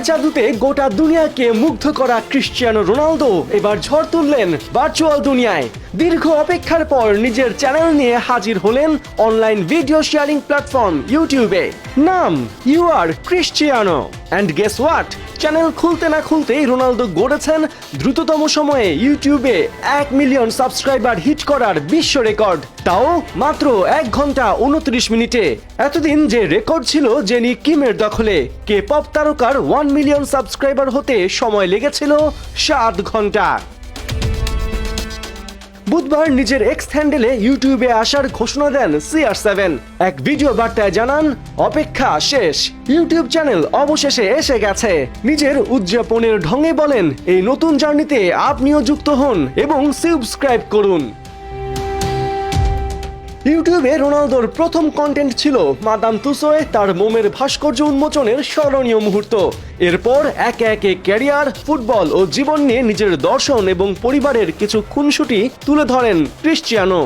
জাদুতে গোটা দুনিয়াকে মুগ্ধ করা ক্রিশ্চিয়ানো রোনালদো এবার ঝড় তুললেন ভার্চুয়াল দুনিয়ায়। দীর্ঘ অপেক্ষার পর নিজের চ্যানেল নিয়ে হাজির হলেন অনলাইন ভিডিও শেয়ারিং প্ল্যাটফর্ম ইউটিউবে। নাম you are Cristiano and guess what, channel খুলতে না খুলতেই রোনালদো গড়েছেন দ্রুততম সময়ে ইউটিউবে 1 মিলিয়ন সাবস্ক্রাইবার হিট করার বিশ্ব রেকর্ড, তাও মাত্র 1 ঘন্টা 29 মিনিটে। এতদিন যে রেকর্ড ছিল জেনি কিমের দখলে, কে পপ তারকার 1 মিলিয়ন সাবস্ক্রাইবার হতে সময় লেগেছিল 7 ঘন্টা। বুধবার নিজের এক্স হ্যান্ডেলে ইউটিউবে আসার ঘোষণা দেন CR7। এক ভিডিও বার্তায় জানান, অপেক্ষা শেষ, ইউটিউব চ্যানেল অবশেষে এসে গেছে। নিজের উদযাপনের ঢঙে বলেন, এই নতুন জার্নিতে আপনিও যুক্ত হন এবং সাবস্ক্রাইব করুন। ইউটিউবে রোনালদোর প্রথম কন্টেন্ট ছিল মাদাম তুসোয় তার মোমের ভাস্কর্য উন্মোচনের স্মরণীয় মুহূর্ত। এরপর একে একে ক্যারিয়ার, ফুটবল ও জীবন নিয়ে নিজের দর্শন এবং পরিবারের কিছু খুনসুটি তুলে ধরেন ক্রিশ্চিয়ানো।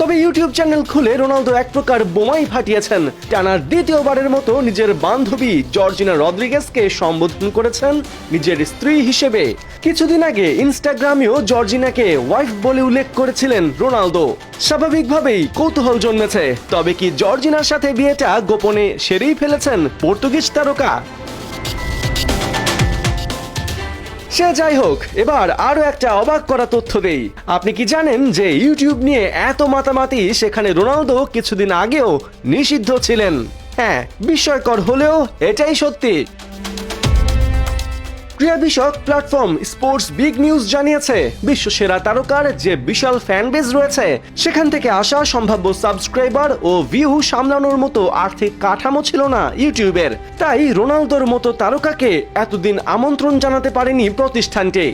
তবে ইউটিউব চ্যানেল খুলে রোনালদো এক প্রকার বোমাই ফাটিয়েছেন। টানার দ্বিতীয়বারের মতো নিজের বান্ধবী জর্জিনা রদ্রিগেজকে সম্বোধন করেছেন নিজের স্ত্রী হিসেবে। কিছুদিন আগে ইনস্টাগ্রামেও জর্জিনাকে ওয়াইফ বলে উল্লেখ করেছিলেন রোনালদো। স্বাভাবিকভাবেই কৌতূহল জন্মেছে, তবে কি জর্জিনার সাথে বিয়েটা গোপনে সেরেই ফেলেছেন পর্তুগিজ তারকা? সে যাই হোক, এবার আরো একটা অবাক করা তথ্য দেই। আপনি কি জানেন যে ইউটিউব নিয়ে এত মাতামাতি সেখানে রোনালদো কিছুদিন আগেও নিষিদ্ধ ছিলেন? হ্যাঁ, বিস্ময়কর হলেও এটাই সত্যি। ক্রীড়া বিষয়ক প্ল্যাটফর্ম স্পোর্টস বিগ নিউজ জানিয়েছে, বিশ্বসেরা তারকার যে বিশাল ফ্যান বেজ রয়েছে সেখান থেকে আসা সম্ভাব্য সাবস্ক্রাইবার ও ভিউ সামলানোর মতো আর্থিক কাঠামো ছিল না ইউটিউবের। তাই রোনালদোর মতো তারকাকে এতদিন আমন্ত্রণ জানাতে পারেনি প্রতিষ্ঠানটি।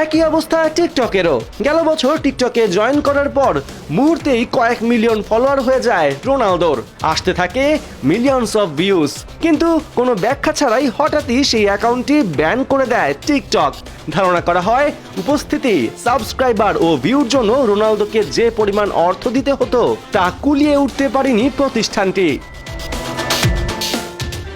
একই অবস্থা টিকটকেরও। গেল বছর টিকটকে জয়েন করার পর মুহূর্তেই কয়েক মিলিয়ন ফলোয়ার হয়ে যায় রোনালদোর, আসতে থাকে মিলিয়নস অফ ভিউজ। কিন্তু কোনো ব্যাখ্যা ছাড়াই হঠাৎই সেই অ্যাকাউন্টটি ব্যান করে দেয় টিকটক। ধারণা করা হয় উপস্থিতি, সাবস্ক্রাইবার ও ভিউর জন্য রোনালদোকে যে পরিমাণ অর্থ দিতে হতো তা কুলিয়ে উঠতে পারেনি প্রতিষ্ঠানটি।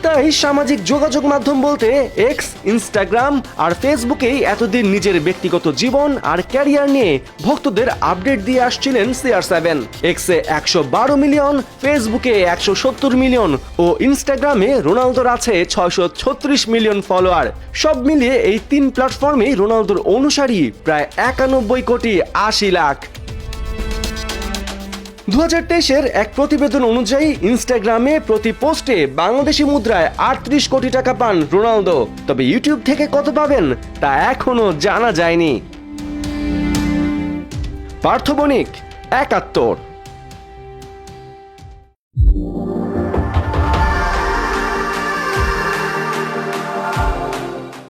তাই সামাজিক যোগাযোগ মাধ্যম বলতে এক্স, ইনস্টাগ্রাম আর ফেসবুকেই এতদিন নিজের ব্যক্তিগত জীবন আর ক্যারিয়ার নিয়ে ভক্তদের আপডেট দিয়ে আসছিলেন CR7। এক্সে 112 মিলিয়ন, ফেসবুকে 170 মিলিয়ন ও ইনস্টাগ্রামে রোনালদোর আছে 636 মিলিয়ন ফলোয়ার। সব মিলিয়ে এই 3 প্ল্যাটফর্মে রোনালদোর অনুসারী প্রায় 91 কোটি 80 লাখ। 2023-এর এক প্রতিবেদন অনুযায়ী ইনস্টাগ্রামে প্রতি পোস্টে বাংলাদেশি মুদ্রায় 38 কোটি টাকা পান রোনালদো। তবে ইউটিউব থেকে কত পাবেন তা এখনো জানা যায়নি। পার্থ বণিক, 71।